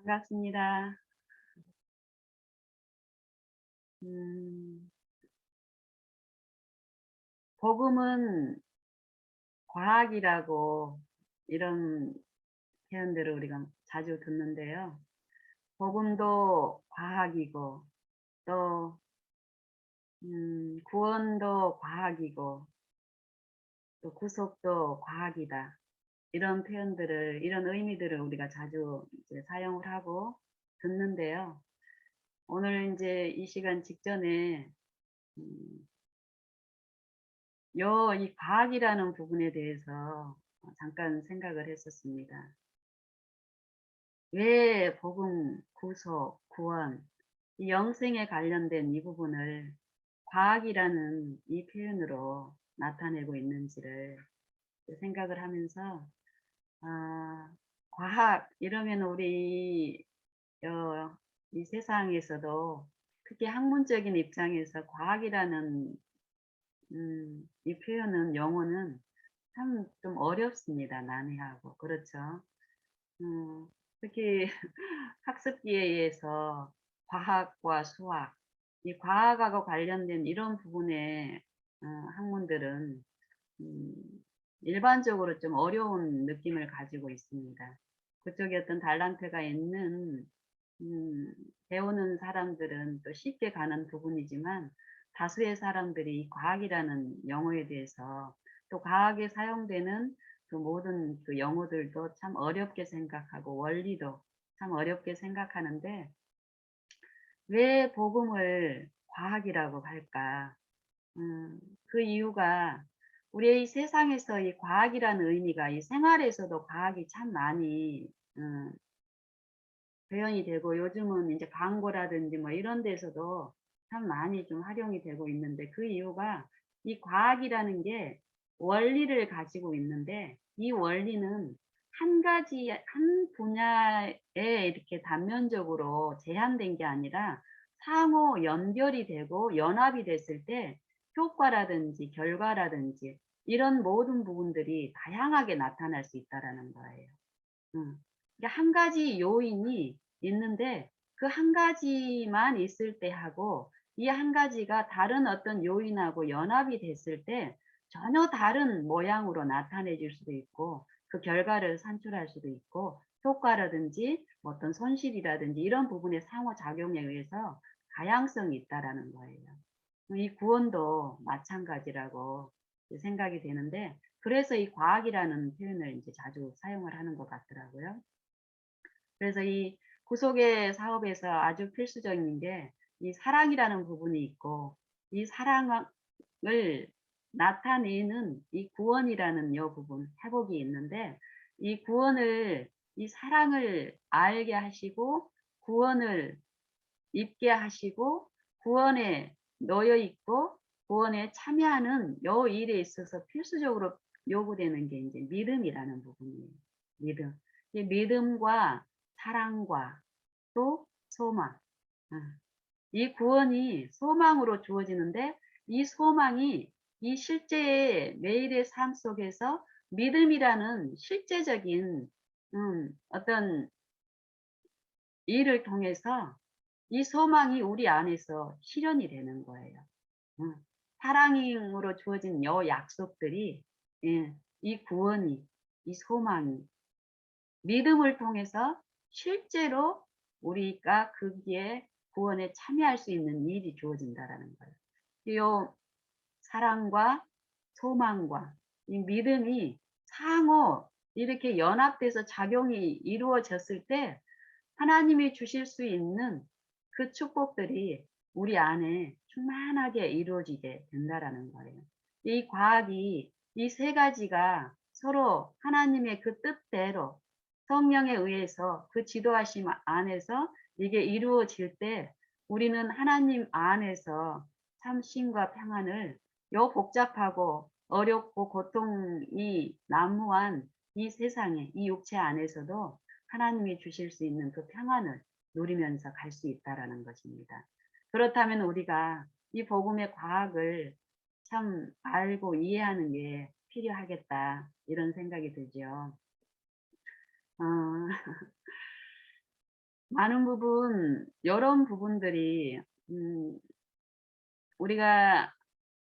반갑습니다. 음, 복음은 과학이라고 이런 표현들을 우리가 자주 듣는데요. 복음도 과학이고 또 구원도 과학이고 또 구속도 과학이다. 이런 표현들을 이런 의미들을 우리가 자주 이제 사용을 하고 듣는데요. 오늘 이제 이 시간 직전에 음, 이 과학이라는 부분에 대해서 잠깐 생각을 했었습니다. 왜 복음, 구속, 구원, 이 영생에 관련된 이 부분을 과학이라는 이 표현으로 나타내고 있는지를 생각을 하면서, 아, 과학, 이러면 우리, 이 세상에서도 특히 학문적인 입장에서 과학이라는 이 표현은 용어는 참 좀 어렵습니다. 난해하고. 그렇죠. 특히 학습기에 의해서 과학과 수학, 이 과학하고 관련된 이런 부분의 학문들은 음, 일반적으로 좀 어려운 느낌을 가지고 있습니다. 그쪽에 어떤 달란트가 있는 음, 배우는 사람들은 또 쉽게 가는 부분이지만 다수의 사람들이 이 과학이라는 용어에 대해서 또 과학에 사용되는 그 모든 그 용어들도 참 어렵게 생각하고 원리도 참 어렵게 생각하는데 왜 복음을 과학이라고 할까? 그 이유가 우리 이 세상에서 이 과학이라는 의미가 이 생활에서도 과학이 참 많이 표현이 되고 요즘은 이제 광고라든지 뭐 이런 데서도 참 많이 좀 활용이 되고 있는데 그 이유가 이 과학이라는 게 원리를 가지고 있는데 이 원리는 한 가지 한 분야에 이렇게 단면적으로 제한된 게 아니라 상호 연결이 되고 연합이 됐을 때 효과라든지 결과라든지 이런 모든 부분들이 다양하게 나타날 수 있다라는 거예요. 음. 이게 한 가지 요인이 있는데 그 한 가지만 있을 때 하고 이 한 가지가 다른 어떤 요인하고 연합이 됐을 때 전혀 다른 모양으로 나타내질 수도 있고 그 결과를 산출할 수도 있고 효과라든지 뭐 어떤 손실이라든지 이런 부분의 상호작용에 의해서 다양성이 있다라는 거예요. 이 구원도 마찬가지라고 생각이 되는데 그래서 이 과학이라는 표현을 이제 자주 사용을 하는 것 같더라고요. 그래서 이 구속의 사업에서 아주 필수적인 게 이 사랑이라는 부분이 있고 이 사랑을 나타내는 이 구원이라는 요 부분, 회복이 있는데 이 구원을 이 사랑을 알게 하시고 구원을 입게 하시고 구원에 놓여 있고 구원에 참여하는 요 일에 있어서 필수적으로 요구되는 게 이제 믿음이라는 부분이에요. 믿음. 이 믿음과 사랑과 또 소망. 어. 이 구원이 소망으로 주어지는데 이 소망이 이 실제의 매일의 삶 속에서 믿음이라는 실제적인 어떤 일을 통해서 이 소망이 우리 안에서 실현이 되는 거예요. 음. 사랑으로 주어진 요 약속들이 예, 이 구원이 이 소망이 믿음을 통해서 실제로 우리가 거기에 구원에 참여할 수 있는 일이 주어진다라는 거예요. 요 사랑과 소망과 이 믿음이 상호 이렇게 연합돼서 작용이 이루어졌을 때 하나님이 주실 수 있는 그 축복들이 우리 안에 충만하게 이루어지게 된다라는 거예요. 이 과학이 이 세 가지가 서로 하나님의 그 뜻대로 성령에 의해서 그 지도하심 안에서 이게 이루어질 때 우리는 하나님 안에서 참 쉼과 평안을 요 복잡하고 어렵고 고통이 난무한 이 세상에 이 육체 안에서도 하나님이 주실 수 있는 그 평안을 누리면서 갈 수 있다라는 것입니다. 그렇다면 우리가 이 복음의 과학을 참 알고 이해하는 게 필요하겠다 이런 생각이 들죠. 어, 많은 부분 요런 부분들이 음 우리가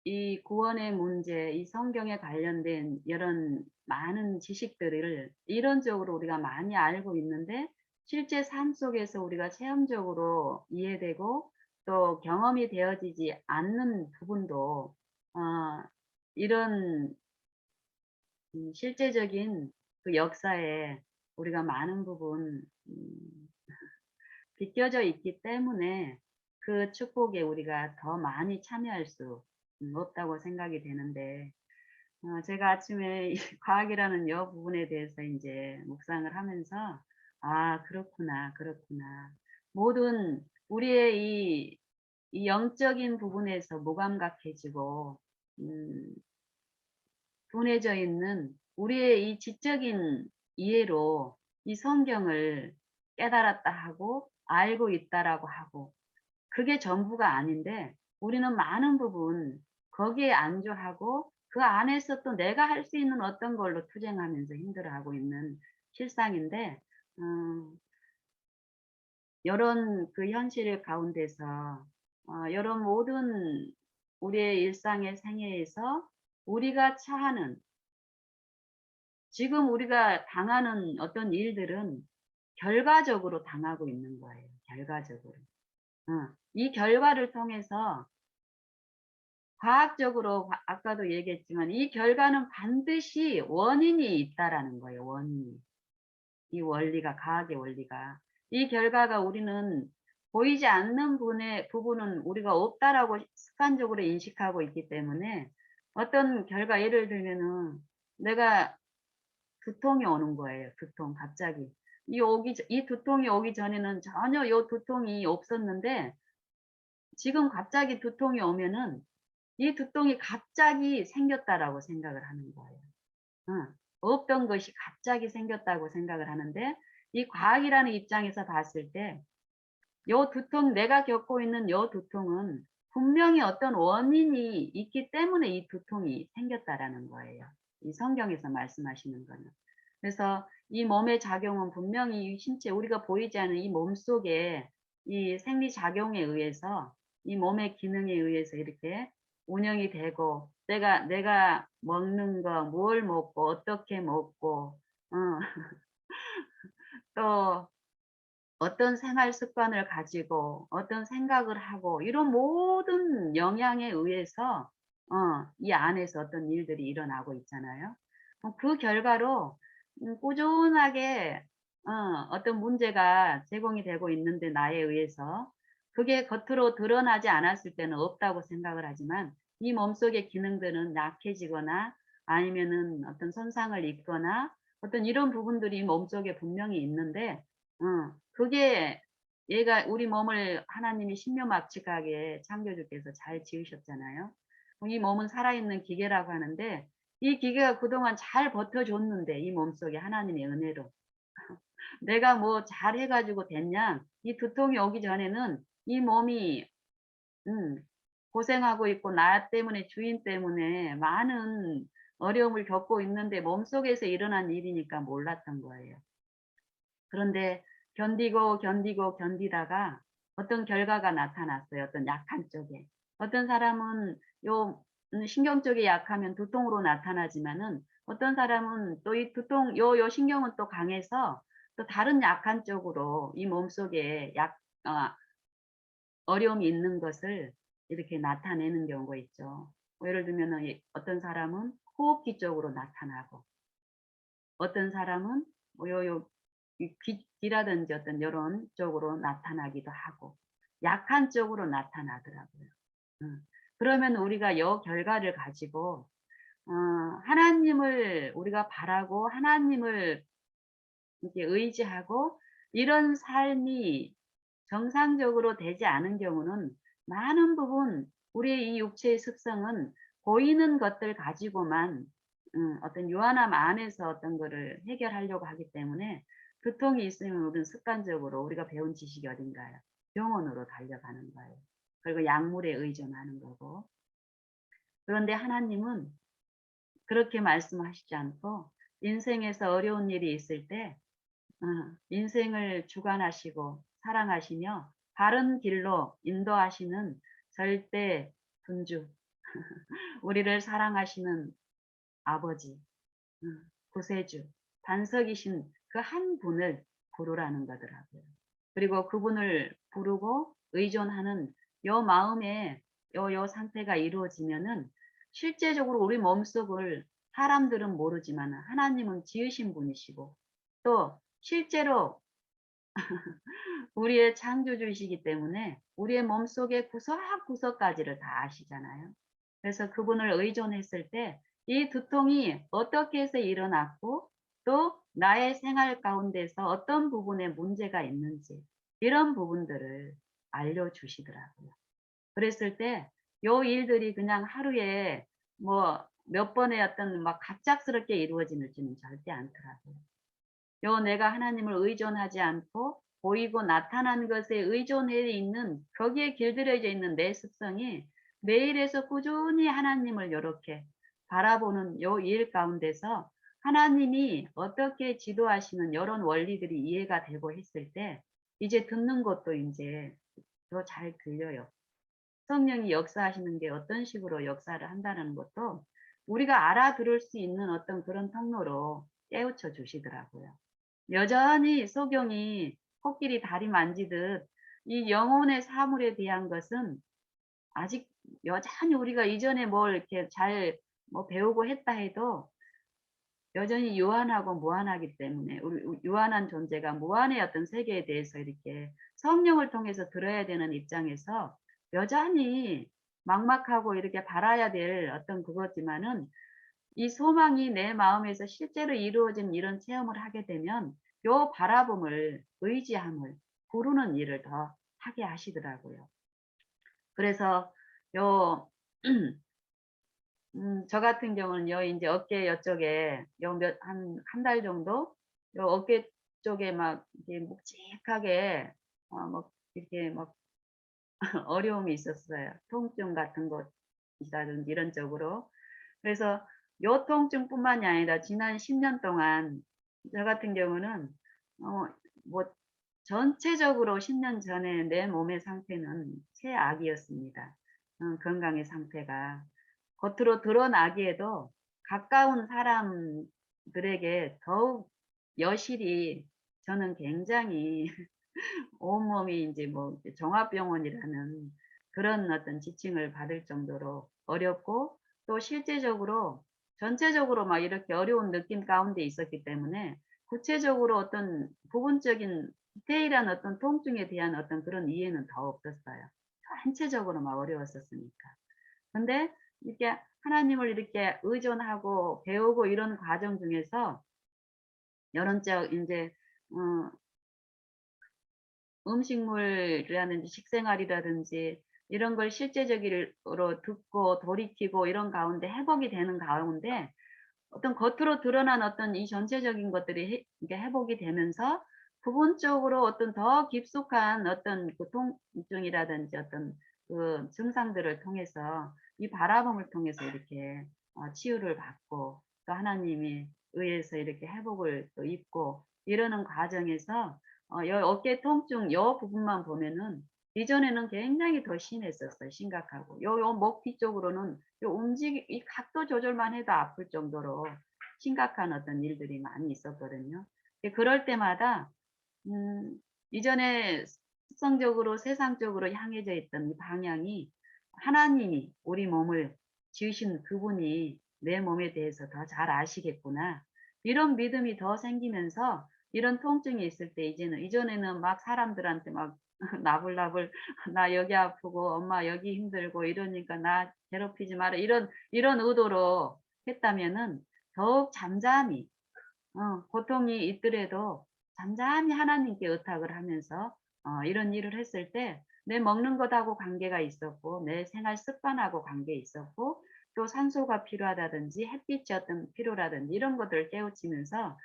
이 구원의 문제, 이 성경에 관련된 이런 많은 지식들을 이론적으로 우리가 많이 알고 있는데 실제 삶 속에서 우리가 체험적으로 이해되고 또 경험이 되어지지 않는 부분도 어 이런 실제적인 그 역사에 우리가 많은 부분 비껴져 있기 때문에 그 축복에 우리가 더 많이 참여할 수 없다고 생각이 되는데 제가 아침에 이 과학이라는 여 부분에 대해서 인제 묵상을 하면서 '아 그렇구나, 그렇구나.' 모든 우리의 이 영적인 부분에서 무감각해지고 음 둔해져 있는 우리의 이 지적인 이해로 이 성경을 깨달았다 하고 알고 있다라고 하고 그게 전부가 아닌데 우리는 많은 부분 거기에 안주하고 그 안에서 또 내가 할 수 있는 어떤 걸로 투쟁하면서 힘들어하고 있는 실상인데 요런 그 현실 가운데서 요런 모든 우리의 일상의 생애에서 우리가 처하는 지금 우리가 당하는 어떤 일들은 결과적으로 당하고 있는 거예요, 결과적으로. 이 결과를 통해서 과학적으로 아까도 얘기했지만 이 결과는 반드시 원인이 있다라는 거예요, 원인이. 이 원리가 과학의 원리가. 이 결과가 우리는 보이지 않는 분의 부분은 우리가 없다라고 습관적으로 인식하고 있기 때문에 어떤 결과 예를 들면은 내가 두통이 오는 거예요, 두통 갑자기. 이 두통이 오기 전에는 전혀 요 두통이 없었는데 지금 갑자기 두통이 오면은 이 두통이 갑자기 생겼다라고 생각을 하는 거예요. 어. 없던 것이 갑자기 생겼다고 생각을 하는데 이 과학이라는 입장에서 봤을 때 요 두통 내가 겪고 있는 요 두통은 분명히 어떤 원인이 있기 때문에 이 두통이 생겼다라는 거예요. 이 성경에서 말씀하시는 거는. 그래서 이 몸의 작용은 분명히 이 신체 우리가 보이지 않는 이 몸속에 이 생리작용에 의해서 이 몸의 기능에 의해서 이렇게 운영이 되고 내가 먹는 거 뭘 먹고 어떻게 먹고 어 또 어떤 생활 습관을 가지고 어떤 생각을 하고 이런 모든 영향에 의해서 이 안에서 어떤 일들이 일어나고 있잖아요. 그 결과로 꾸준하게 어떤 문제가 제공이 되고 있는데 나에 의해서 그게 겉으로 드러나지 않았을 때는 없다고 생각을 하지만 이 몸속의 기능들은 약해지거나 아니면은 어떤 손상을 입거나 어떤 이런 부분들이 몸속에 분명히 있는데 그게 얘가 우리 몸을 하나님이 신묘막측하게 창조주께서 잘 지으셨잖아요. 이 몸은 살아있는 기계라고 하는데 이 기계가 그동안 잘 버텨줬는데 이 몸속에 하나님의 은혜로 내가 뭐 잘해 가지고 됐냐? 이 두통이 오기 전에는 이 몸이 음 고생하고 있고 나 때문에 주인 때문에 많은 어려움을 겪고 있는데 몸속에서 일어난 일이니까 몰랐던 거예요. 그런데 견디고, 견디고, 견디다가 어떤 결과가 나타났어요, 어떤 약한 쪽에. 어떤 사람은 요 신경 쪽이 약하면 두통으로 나타나지만은 어떤 사람은 또 이 두통 요 신경은 또 강해서 또 다른 약한 쪽으로 이 몸속에 어 어려움이 있는 것을 이렇게 나타내는 경우가 있죠. 뭐 예를 들면은 어떤 사람은 호흡기 쪽으로 나타나고 어떤 사람은 뭐 이 귀라든지 어떤 요런 쪽으로 나타나기도 하고 약한 쪽으로 나타나더라고요. 음. 그러면 우리가 요 결과를 가지고 어 하나님을 우리가 바라고 하나님을 이렇게 의지하고 이런 삶이 정상적으로 되지 않은 경우는 많은 부분 우리의 이 육체의 습성은 보이는 것들 가지고만 어떤 유한함 안에서 어떤 거를 해결하려고 하기 때문에 두통이 있으면 우리는 습관적으로 우리가 배운 지식이 어딘가요? 병원으로 달려가는 거예요. 그리고 약물에 의존하는 거고. 그런데 하나님은 그렇게 말씀하시지 않고 인생에서 어려운 일이 있을 때 인생을 주관하시고 사랑하시며 바른 길로 인도하시는 절대 군주, 우리를 사랑하시는 아버지, 구세주, 반석이신 그 한 분을 부르라는 거더라고요. 그리고 그분을 부르고 의존하는 요 마음에 요 상태가 이루어지면은 실제적으로 우리 몸속을 사람들은 모르지만 하나님은 지으신 분이시고 또 실제로 우리의 창조주이시기 때문에 우리의 몸속의 구석구석까지를 다 아시잖아요. 그래서 그분을 의존했을 때 이 두통이 어떻게 해서 일어났고 또 나의 생활 가운데서 어떤 부분에 문제가 있는지 이런 부분들을 알려주시더라고요. 그랬을 때 요 일들이 그냥 하루에 뭐 몇 번의 어떤 막 갑작스럽게 이루어지지는 절대 않더라고요. 요 내가 하나님을 의존하지 않고 보이고 나타난 것에 의존해 있는 거기에 길들여져 있는 내 습성이 매일에서 꾸준히 하나님을 요렇게 바라보는 요 일 가운데서 하나님이 어떻게 지도하시는 요런 원리들이 이해가 되고 했을 때 이제 듣는 것도 인제 더 잘 들려요. 성령이 역사하시는 게 어떤 식으로 역사를 한다는 것도 우리가 알아들을 수 있는 어떤 그런 통로로 깨우쳐 주시더라고요. 여전히 소경이 코끼리 다리 만지듯 이 영혼의 사물에 대한 것은 아직 여전히 우리가 이전에 뭘 이렇게 잘 뭐 배우고 했다 해도 여전히 유한하고 무한하기 때문에 우리 유한한 존재가 무한의 어떤 세계에 대해서 이렇게 성령을 통해서 들어야 되는 입장에서 여전히 막막하고 이렇게 바라야 될 어떤 그거지만은 이 소망이 내 마음에서 실제로 이루어진 이런 체험을 하게 되면 요 바라봄을 의지함을 부르는 일을 더 하게 하시더라고요. 그래서 요 저 같은 경우는요 인제 어깨 요쪽에 요 한 달 정도 요 어깨 쪽에 막 이렇게 묵직하게 뭐 이렇게 막 어려움이 있었어요. 통증 같은 것이라든지 이런 쪽으로. 그래서 요 통증뿐만이 아니라 지난 10년 동안 저 같은 경우는 뭐 전체적으로 10년 전에 내 몸의 상태는 최악이었습니다. 건강의 상태가. 겉으로 드러나기에도 가까운 사람들에게 더욱 여실히 저는 굉장히 온몸이 인제 뭐 종합병원이라는 그런 어떤 지칭을 받을 정도로 어렵고 또 실제적으로 전체적으로 막 이렇게 어려운 느낌 가운데 있었기 때문에 구체적으로 어떤 부분적인 디테일한 어떤 통증에 대한 어떤 그런 이해는 더 없었어요. 전체적으로 막 어려웠었으니까. 근데 이렇게 하나님을 이렇게 의존하고 배우고 이런 과정 중에서 여런 쪽 인제 어 음식물이라든지 식생활이라든지 이런 걸 실제적으로 듣고 돌이키고 이런 가운데 회복이 되는 가운데 어떤 겉으로 드러난 어떤 이 전체적인 것들이 이게 회복이 되면서 부분적으로 어떤 더 깊숙한 어떤 그 통증이라든지 어떤 그 증상들을 통해서 이 바라봄을 통해서 이렇게 치유를 받고 또 하나님이 의해서 이렇게 회복을 또 입고 이러는 과정에서 요 어깨 통증 요 부분만 보면은 이전에는 굉장히 더 심했었어요. 심각하고. 요 목 뒤쪽으로는 요 이 각도 조절만 해도 아플 정도로 심각한 어떤 일들이 많이 있었거든요. 그럴 때마다 음 이전에 습성적으로 세상적으로 향해져 있던 이 방향이 하나님이 우리 몸을 지으신 그분이 내 몸에 대해서 더 잘 아시겠구나. 이런 믿음이 더 생기면서 이런 통증이 있을 때 이전에는 막 사람들한테 막 나불나불 "나 여기 아프고 엄마 여기 힘들고 이러니까 나 괴롭히지 마라." 이런 의도로 했다면은 더욱 잠잠히 고통이 있더라도 잠잠히 하나님께 의탁을 하면서 이런 일을 했을 때 내 먹는 것하고 관계가 있었고 내 생활 습관하고 관계 있었고 또 산소가 필요하다든지 햇빛이 어떤 필요라든지 이런 것들을 깨우치면서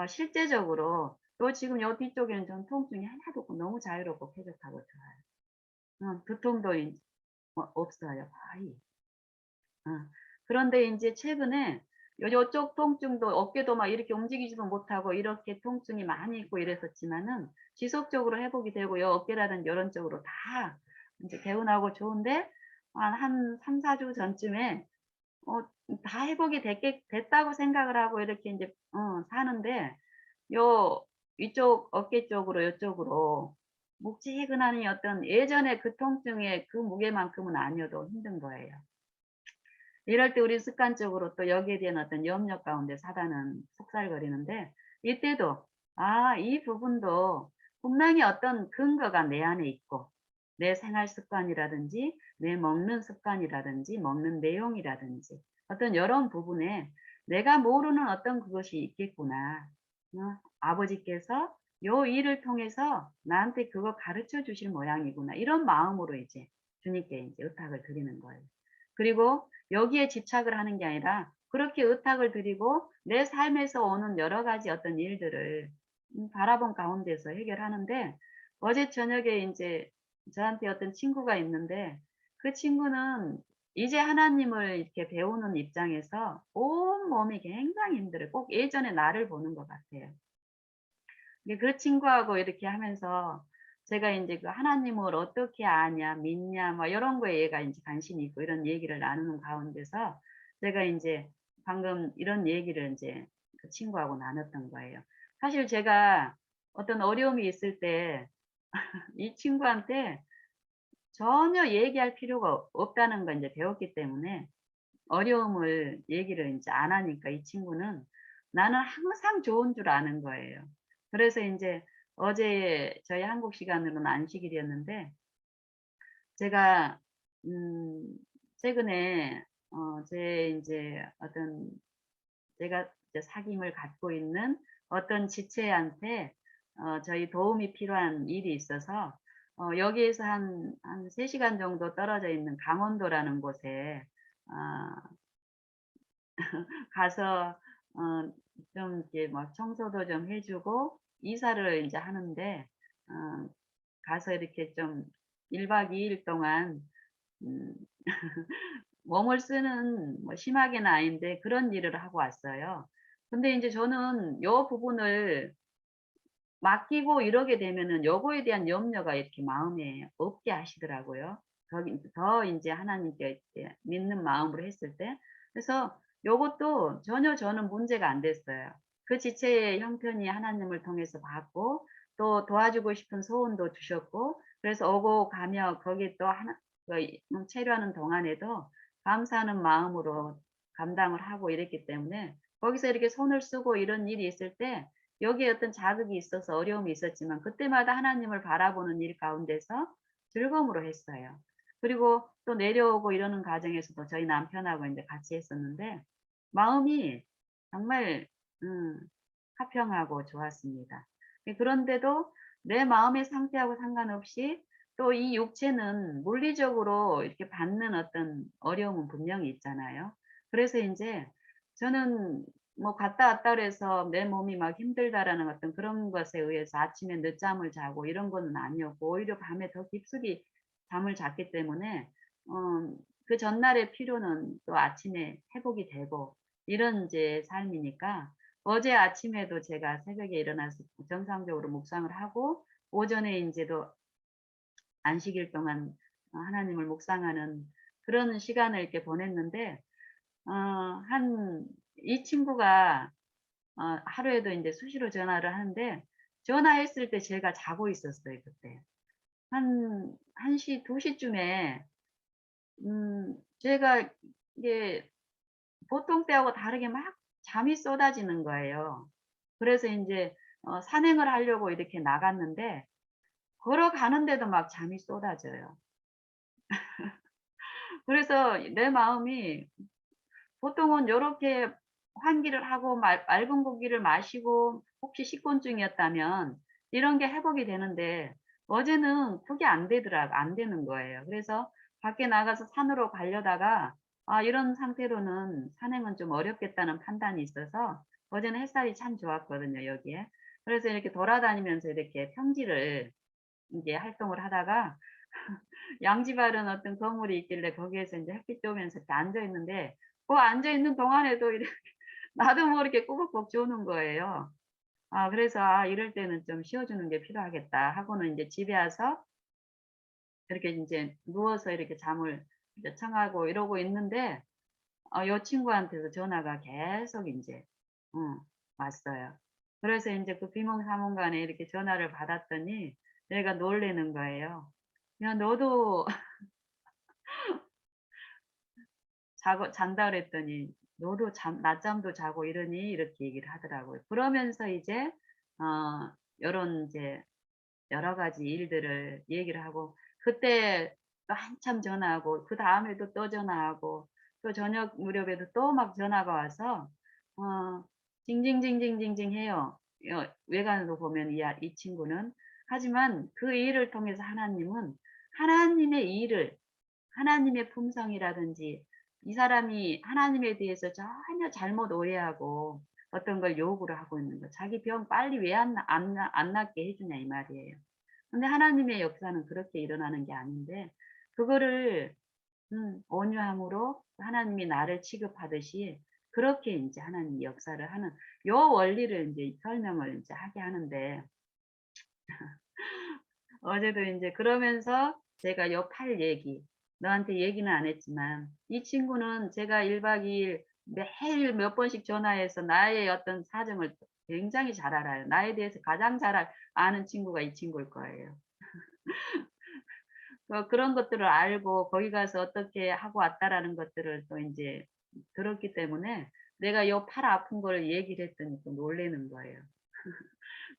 실제적으로 또 지금 여 뒤쪽에는 전 통증이 하나도 없고 너무 자유롭고 쾌적하고 좋아요. 두통도 없어요 거의. 어. 그런데 인제 최근에 요쪽 통증도 어깨도 막 이렇게 움직이지도 못하고 이렇게 통증이 많이 있고 이랬었지만은 지속적으로 회복이 되고 요 어깨라든지 요런 쪽으로 다 인제 개운하고 좋은데 한 3-4주 전쯤에 어 다 회복이 됐다고 생각을 하고 이렇게 인제 사는데 요 위쪽 어깨 쪽으로 요쪽으로 묵직근한 어떤 예전에 그 통증의 그 무게만큼은 아니어도 힘든 거예요. 이럴 때 우리 습관적으로 또 여기에 대한 어떤 염려 가운데 사단은 속살거리는데 이때도 이 부분도 분명히 어떤 근거가 내 안에 있고 내 생활 습관이라든지 내 먹는 습관이라든지 먹는 내용이라든지 어떤 요런 부분에 내가 모르는 어떤 그것이 있겠구나. 아버지께서 요 일을 통해서 나한테 그거 가르쳐 주실 모양이구나. 이런 마음으로 이제 주님께 이제 의탁을 드리는 거예요. 그리고 여기에 집착을 하는 게 아니라 그렇게 의탁을 드리고 내 삶에서 오는 여러 가지 어떤 일들을 바라본 가운데서 해결하는데 어제 저녁에 인제 저한테 어떤 친구가 있는데 그 친구는 이제 하나님을 이렇게 배우는 입장에서 온몸이 굉장히 힘들어요. 꼭 예전의 나를 보는 것 같아요. 근데 그 친구하고 이렇게 하면서 제가 인제 그 "하나님을 어떻게 아냐, 믿냐." 뭐 요런 거에 얘가 인제 관심이 있고 이런 얘기를 나누는 가운데서 제가 인제 방금 이런 얘기를 인제 그 친구하고 나눴던 거예요. 사실 제가 어떤 어려움이 있을 때 이 친구한테 전혀 얘기할 필요가 없다는 걸 인제 배웠기 때문에 어려움을 얘기를 인제 안 하니까 이 친구는 나는 항상 좋은 줄 아는 거예요. 그래서 인제 어제 저희 한국 시간으로는 안식일이었는데 제가 음 최근에 제 인제 어떤 제가 이제 사귐을 갖고 있는 어떤 지체한테 저희 도움이 필요한 일이 있어서 여기에서 한 3 시간 정도 떨어져 있는 강원도라는 곳에 아 가서 좀 이렇게 뭐 청소도 좀 해 주고 이사를 인제 하는데 어 가서 이렇게 좀 1박 2일 동안 음 몸을 쓰는 뭐 심하게는 아닌데 그런 일을 하고 왔어요. 근데 인제 저는 요 부분을 맡기고 이러게 되면은 요거에 대한 염려가 이렇게 마음에 없게 하시더라고요. 더 인제 하나님께 이렇게 믿는 마음으로 했을 때. 그래서 요것도 전혀 저는 문제가 안 됐어요. 그 지체의 형편이 하나님을 통해서 받고 또 도와주고 싶은 소원도 주셨고 그래서 오고 가며 거기에 또 하나 체류하는 동안에도 감사하는 마음으로 감당을 하고 이랬기 때문에 거기서 이렇게 손을 쓰고 이런 일이 있을 때 여기에 어떤 자극이 있어서 어려움이 있었지만 그때마다 하나님을 바라보는 일 가운데서 즐거움으로 했어요. 그리고 또 내려오고 이러는 과정에서도 저희 남편하고 인제 같이 했었는데 마음이 정말 음 화평하고 좋았습니다. 그런데도 내 마음의 상태하고 상관없이 또 이 육체는 물리적으로 이렇게 받는 어떤 어려움은 분명히 있잖아요. 그래서 인제 저는 뭐 갔다 왔다 그래서 내 몸이 막 힘들다라는 어떤 그런 것에 의해서 아침에 늦잠을 자고 이런 거는 아니었고 오히려 밤에 더 깊숙이 잠을 잤기 때문에 그 전날의 피로는 또 아침에 회복이 되고 이런 인제 삶이니까 어제 아침에도 제가 새벽에 일어나서 정상적으로 묵상을 하고 오전에 인제도 안식일 동안 하나님을 묵상하는 그런 시간을 이렇게 보냈는데 한 이 친구가 하루에도 인제 수시로 전화를 하는데 전화했을 때 제가 자고 있었어요 그때. 한 1 시, 2 시쯤에 제가 이게 보통 때하고 다르게 막 잠이 쏟아지는 거예요. 그래서 인제 산행을 하려고 이렇게 나갔는데 걸어가는데도 막 잠이 쏟아져요. 그래서 내 마음이 보통은 요렇게 환기를 하고 맑은 공기를 마시고 혹시 식곤증이었다면 이런 게 회복이 되는데 어제는 그게 안 되는 거예요. 그래서 밖에 나가서 산으로 가려다가 이런 상태로는 산행은 좀 어렵겠다는 판단이 있어서 어제는 햇살이 참 좋았거든요, 여기에. 그래서 이렇게 돌아다니면서 이렇게 평지를 인제 활동을 하다가 양지바른 어떤 건물이 있길래 거기에서 인제 햇빛 쬐면서 이렇게 앉아 있는데 그 앉아 있는 동안에도 이렇게 나도 모르게 꾸벅꾸벅 조는 거예요. 그래서 '이럴 때는 좀 쉬어 주는 게 필요하겠다.' 하고는 인제 집에 와서 이렇게 인제 누워서 이렇게 잠을 이제 청하고 이러고 있는데 요 친구한테서 전화가 계속 인제 왔어요. 그래서 인제 그 비몽사몽간에 이렇게 전화를 받았더니 얘가 놀라는 거예요. "야 너도 자고 잔다 그랬더니 "너도 낮잠도 자고 이러니?" 이렇게 얘기를 하더라고요. 그러면서 이제 요런 인제 여러 가지 일들을 얘기를 하고 그때 또 한참 전화하고 그다음에도 또 전화하고 또 저녁 무렵에도 또 막 전화가 와서 어 징징징징징징해요. 외관으로 보면 이 친구는. 하지만 그 일을 통해서 하나님의 일을 하나님의 품성이라든지 이 사람이 하나님에 대해서 전혀 잘못 오해하고 어떤 걸 요구를 하고 있는 거. 자기 병 빨리 왜 안 낫게 해 주냐 이 말이에요. 근데 하나님의 역사는 그렇게 일어나는 게 아닌데 그거를 온유함으로 하나님이 나를 취급하듯이 그렇게 인제 하나님이 역사를 하는 요 원리를 인제 설명을 인제 하게 하는데 어제도 인제 그러면서 제가 요 팔 얘기 너한테 얘기는 안 했지만 이 친구는 제가 1박 2일 매일 몇 번씩 전화해서 나의 어떤 사정을 굉장히 잘 알아요. 나에 대해서 가장 잘 아는 친구가 이 친구일 거예요. 그런 것들을 알고 거기 가서 어떻게 하고 왔다라는 것들을 또 인제 들었기 때문에 내가 요 팔 아픈 거를 얘기를 했더니 또 놀라는 거예요.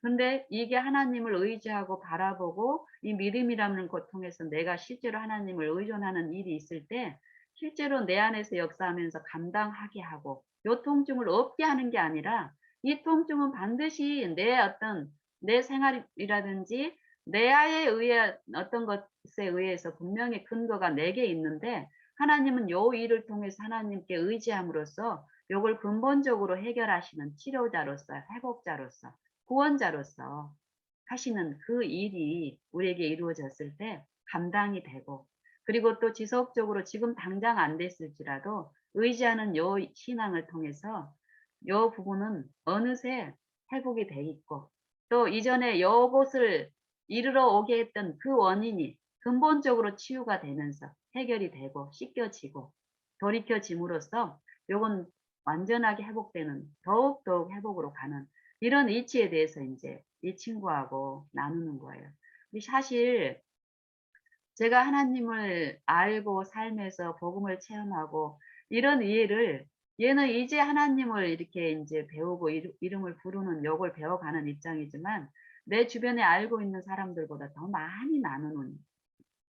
근데 이게 하나님을 의지하고 바라보고 이 믿음이라는 것 통해서 내가 실제로 하나님을 의존하는 일이 있을 때 실제로 내 안에서 역사하면서 감당하게 하고 요 통증을 없게 하는 게 아니라 이 통증은 반드시 내 생활이라든지 내 아에 의해 어떤 것에 의해서 분명히 근거가 내게 있는데 하나님은 요 일을 통해서 하나님께 의지함으로써 요걸 근본적으로 해결하시는 치료자로서 회복자로서 구원자로서 하시는 그 일이 우리에게 이루어졌을 때 감당이 되고 그리고 또 지속적으로 지금 당장 안 됐을지라도 의지하는 요 신앙을 통해서 요 부분은 어느새 회복이 돼 있고 또 이전에 요것을 이르러 오게 했던 그 원인이 근본적으로 치유가 되면서 해결이 되고 씻겨지고 돌이켜짐으로써 요건 완전하게 회복되는 더욱더욱 회복으로 가는 이런 이치에 대해서 인제 이 친구하고 나누는 거예요. 근데 사실 제가 하나님을 알고 삶에서 복음을 체험하고 이런 이해를 얘는 이제 하나님을 이렇게 인제 배우고 이름을 부르는 요걸 배워가는 입장이지만 내 주변에 알고 있는 사람들보다 더 많이 나누는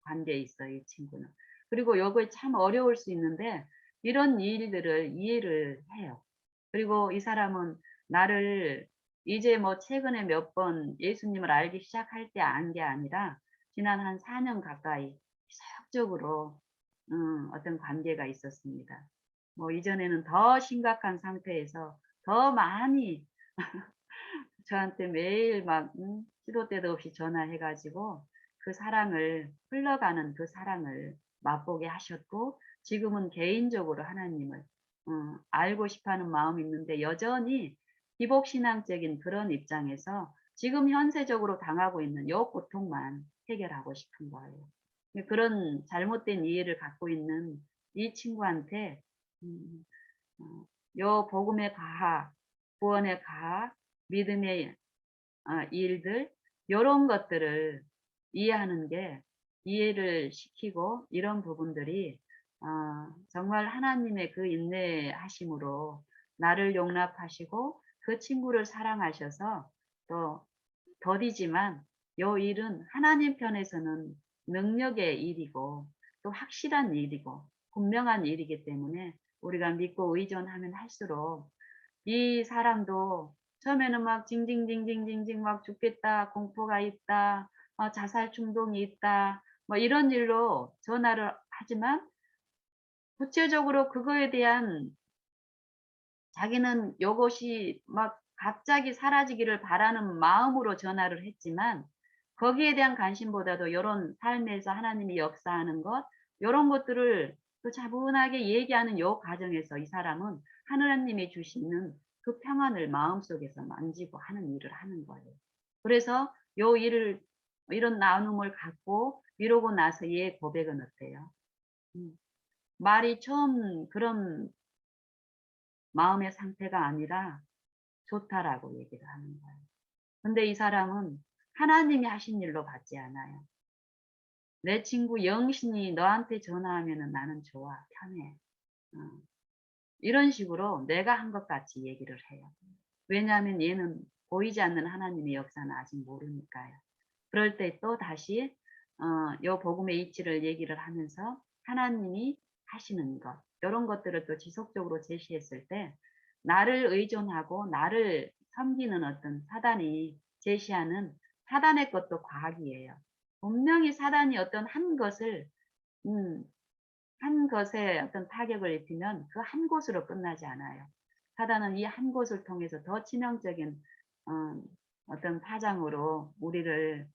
관계에 있어요, 이 친구는. 그리고 요게 참 어려울 수 있는데 이런 일들을 이해를 해요. 그리고 이 사람은 나를 이제 뭐 최근에 몇 번 예수님을 알기 시작할 때 안 게 아니라 지난 한 4년 가까이 지속적으로 어떤 관계가 있었습니다. 뭐 이전에는 더 심각한 상태에서 더 많이 저한테 매일 막 시도 때도 없이 전화해 가지고 그 사랑을 흘러가는 그 사랑을 맛보게 하셨고 지금은 개인적으로 하나님을 알고 싶어 하는 마음이 있는데 여전히 기복신앙적인 그런 입장에서 지금 현세적으로 당하고 있는 요 고통만 해결하고 싶은 거예요. 그런 잘못된 이해를 갖고 있는 이 친구한테 음 요 복음의 가하, 구원의 가하, 믿음의 일들 요런 것들을 이해하는 게 이해를 시키고 이런 부분들이 정말 하나님의 그 인내하심으로 나를 용납하시고 그 친구를 사랑하셔서 또 더디지만 요 일은 하나님 편에서는 능력의 일이고 또 확실한 일이고 분명한 일이기 때문에 우리가 믿고 의존하면 할수록 이 사람도 처음에는 막 징징징징징징 막 "죽겠다. 공포가 있다. 자살 충동이 있다." 뭐 이런 일로 전화를 하지만 구체적으로 그거에 대한 자기는 요것이 막 갑자기 사라지기를 바라는 마음으로 전화를 했지만 거기에 대한 관심보다도 요런 삶에서 하나님이 역사하는 것 요런 것들을 또 차분하게 얘기하는 요 과정에서 이 사람은 하느님이 주시는 그 평안을 마음속에서 만지고 하는 일을 하는 거예요. 그래서 요 일을 이런 나눔을 갖고 이러고 나서 얘 고백은 어때요? 음. 말이 처음 그런 마음의 상태가 아니라 좋다라고 얘기를 하는 거예요. 근데 이 사람은 하나님이 하신 일로 받지 않아요. 내 친구 영신이 너한테 전화하면은 나는 좋아, 편해. 어. 이런 식으로 내가 한 것 같이 얘기를 해요. 왜냐하면 얘는 보이지 않는 하나님의 역사는 아직 모르니까요. 그럴 때 또 다시 요 복음의 이치를 얘기를 하면서 하나님이 하시는 것, 요런 것들을 또 지속적으로 제시했을 때 나를 의존하고 나를 섬기는 어떤 사단이 제시하는 사단의 것도 과학이에요. 분명히 사단이 어떤 한 것을 음 한 것에 어떤 타격을 입히면 그 한 곳으로 끝나지 않아요. 사단은 이 한 곳을 통해서 더 치명적인 어 어떤 파장으로 우리를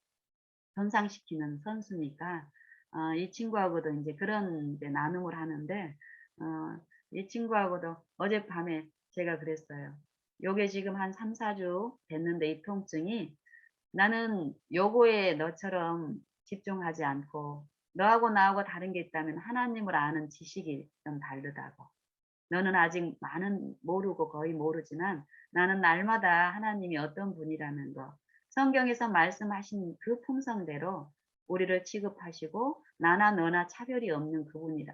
손상시키는 선수니까 이 친구하고도 인제 그런 이제 나눔을 하는데 이 친구하고도 어젯밤에 제가 그랬어요. 요게 지금 한 3-4주 됐는데 이 통증이 나는 요거에 너처럼 집중하지 않고 너하고 나하고 다른 게 있다면 하나님을 아는 지식이 좀 다르다고. 너는 아직 많은 모르고 거의 모르지만 나는 날마다 하나님이 어떤 분이라는 거, 성경에서 말씀하신 그 품성대로 우리를 취급하시고 나나 너나 차별이 없는 그분이라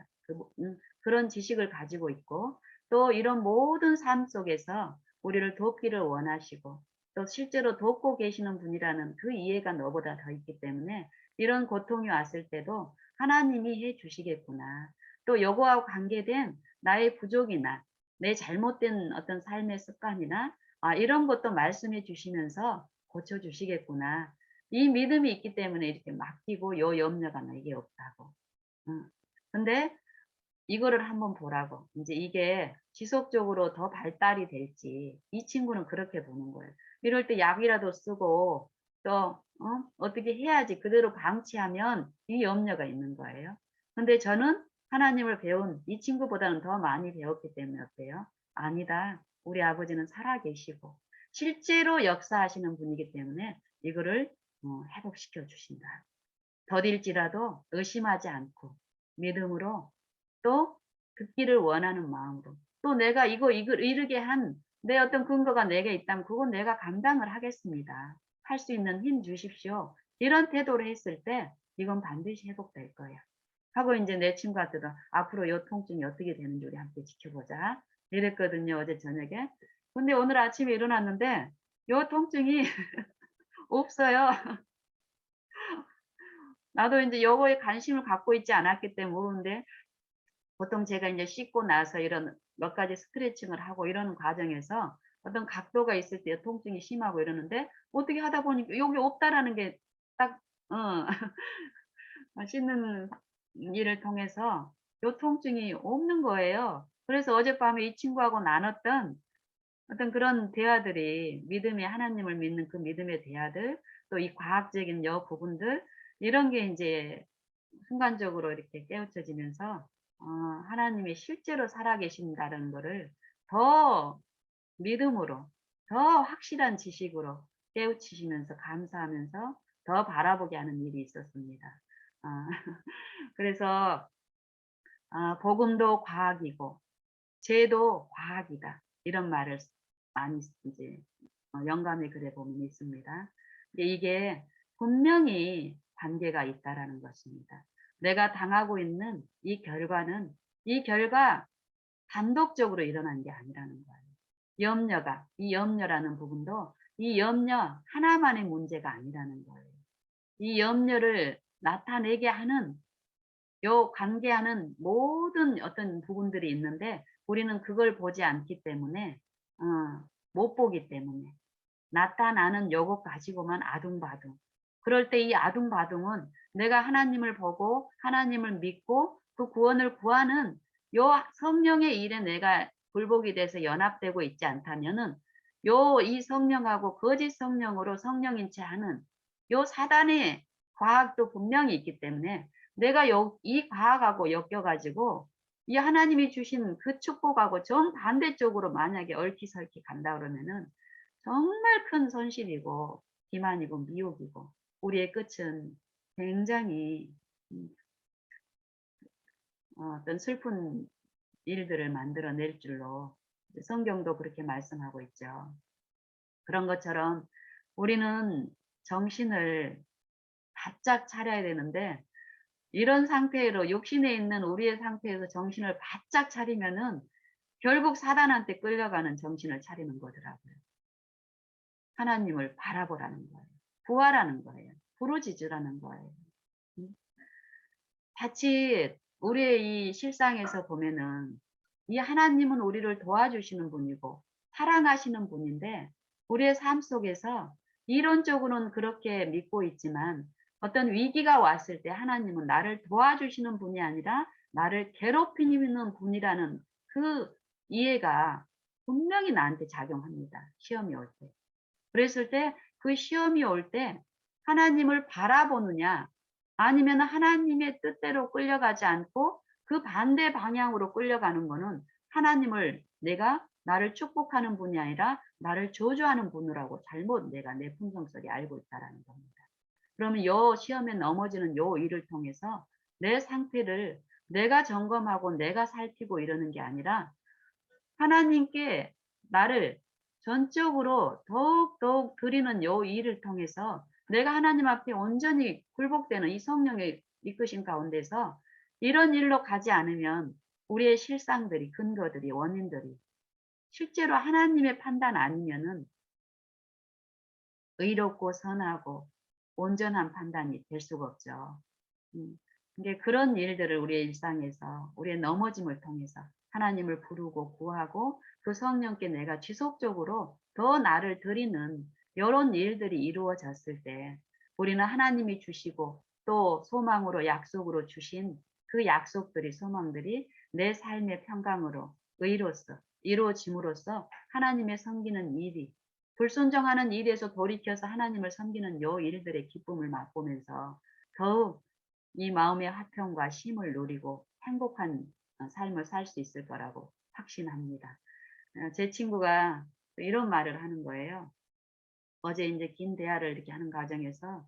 그런 지식을 가지고 있고 또 이런 모든 삶 속에서 우리를 돕기를 원하시고 또 실제로 돕고 계시는 분이라는 그 이해가 너보다 더 있기 때문에 이런 고통이 왔을 때도 하나님이 해 주시겠구나. 또 요거하고 관계된 나의 부족이나 내 잘못된 어떤 삶의 습관이나 이런 것도 말씀해 주시면서 고쳐 주시겠구나. 이 믿음이 있기 때문에 이렇게 맡기고 요 염려가 내게 없다고. 응. 근데 이거를 한번 보라고. 인제 이게 지속적으로 더 발달이 될지 이 친구는 그렇게 보는 거예요. 이럴 때 약이라도 쓰고 또 어떻게 해야지 그대로 방치하면 이 염려가 있는 거예요. 근데 저는 하나님을 배운 이 친구보다는 더 많이 배웠기 때문에 어때요? 아니다. 우리 아버지는 살아 계시고 실제로 역사하시는 분이기 때문에 이거를 회복시켜 주신다. 더딜지라도 의심하지 않고 믿음으로 또 듣기를 원하는 마음으로 또 내가 이걸 이루게 한 내 어떤 근거가 내게 있다면 그건 내가 감당을 하겠습니다. 할 수 있는 힘 주십시오. 이런 태도로 했을 때 이건 반드시 회복될 거야. 하고 인제 내 친구한테도 "앞으로 요 통증이 어떻게 되는지 우리 함께 지켜보자." 이랬거든요, 어제 저녁에. 근데 오늘 아침에 일어났는데 요 통증이 없어요. 나도 인제 요거에 관심을 갖고 있지 않았기 때문에 모르는데 보통 제가 인제 씻고 나서 이런 몇 가지 스트레칭을 하고 이러는 과정에서 어떤 각도가 있을 때 통증이 심하고 이러는데 어떻게 하다 보니까 요게 없다라는 게 딱 씻는 일을 통해서 요 통증이 없는 거예요. 그래서 어젯밤에 이 친구하고 나눴던 어떤 그런 대화들이 믿음의 하나님을 믿는 그 믿음의 대화들 또 이 과학적인 여 부분들 이런 게 인제 순간적으로 이렇게 깨우쳐지면서 하나님이 실제로 살아계신다는 거를 더 믿음으로 더 확실한 지식으로 깨우치시면서 감사하면서 더 바라보게 하는 일이 있었습니다. 아 그래서 복음도 과학이고 죄도 과학이다. 이런 말을 많이 이제 영감의 글에 보면 있습니다. 근데 이게 분명히 관계가 있다라는 것입니다. 내가 당하고 있는 이 결과 단독적으로 일어난 게 아니라는 거예요. 이 염려라는 부분도 이 염려 하나만의 문제가 아니라는 거예요. 이 염려를 나타내게 하는 요 관계하는 모든 어떤 부분들이 있는데 우리는 그걸 보지 않기 때문에 못 보기 때문에 나타나는 요것 가지고만 아둥바둥. 그럴 때 이 아둥바둥은 내가 하나님을 보고 하나님을 믿고 그 구원을 구하는 요 성령의 일에 내가 굴복이 돼서 연합되고 있지 않다면은 이 성령하고 거짓 성령으로 성령인 채 하는 요 사단의 과학도 분명히 있기 때문에 내가 이 과학하고 엮여 가지고 이 하나님이 주신 그 축복하고 정반대쪽으로 만약에 얼키설키 간다 그러면은 정말 큰 손실이고 기만이고 미혹이고 우리의 끝은 굉장히 음 어떤 슬픈 일들을 만들어낼 줄로 성경도 그렇게 말씀하고 있죠. 그런 것처럼 우리는 정신을 바짝 차려야 되는데 이런 상태로 육신에 있는 우리의 상태에서 정신을 바짝 차리면은 결국 사단한테 끌려가는 정신을 차리는 거더라고요. 하나님을 바라보라는 거예요. 구하라는 거예요. 부르짖으라는 거예요. 음. 자칫 우리의 이 실상에서 보면은 이 하나님은 우리를 도와주시는 분이고 사랑하시는 분인데 우리의 삶 속에서 이론적으로는 그렇게 믿고 있지만 어떤 위기가 왔을 때 하나님은 나를 도와주시는 분이 아니라 나를 괴롭히는 분이라는 그 이해가 분명히 나한테 작용합니다. 시험이 올 때. 그랬을 때 그 시험이 올 때 하나님을 바라보느냐 아니면 하나님의 뜻대로 끌려가지 않고 그 반대 방향으로 끌려가는 거는 하나님을 내가 나를 축복하는 분이 아니라 나를 저주하는 분이라고 잘못 내가 내 품성속에 알고 있다라는 겁니다. 그러면 요 시험에 넘어지는 요 일을 통해서 내 상태를 내가 점검하고 내가 살피고 이러는 게 아니라 하나님께 나를 전적으로 더욱더욱 드리는 요 일을 통해서 내가 하나님 앞에 온전히 굴복되는 이 성령의 이끄심 가운데서 이런 일로 가지 않으면 우리의 실상들이 근거들이 원인들이 실제로 하나님의 판단 아니면은 의롭고 선하고 온전한 판단이 될 수가 없죠. 음. 근데 그런 일들을 우리의 일상에서 우리의 넘어짐을 통해서 하나님을 부르고 구하고 그 성령께 내가 지속적으로 더 나를 드리는 요런 일들이 이루어졌을 때 우리는 하나님이 주시고 또 소망으로 약속으로 주신 그 약속들이 소망들이 내 삶의 평강으로 의로서 이루어짐으로써 하나님의 섬기는 일이 불순종하는 일에서 돌이켜서 하나님을 섬기는 요 일들의 기쁨을 맛보면서 더욱 이 마음의 화평과 쉼을 누리고 행복한 삶을 살 수 있을 거라고 확신합니다. 제 친구가 이런 말을 하는 거예요. 어제 이제 긴 대화를 이렇게 하는 과정에서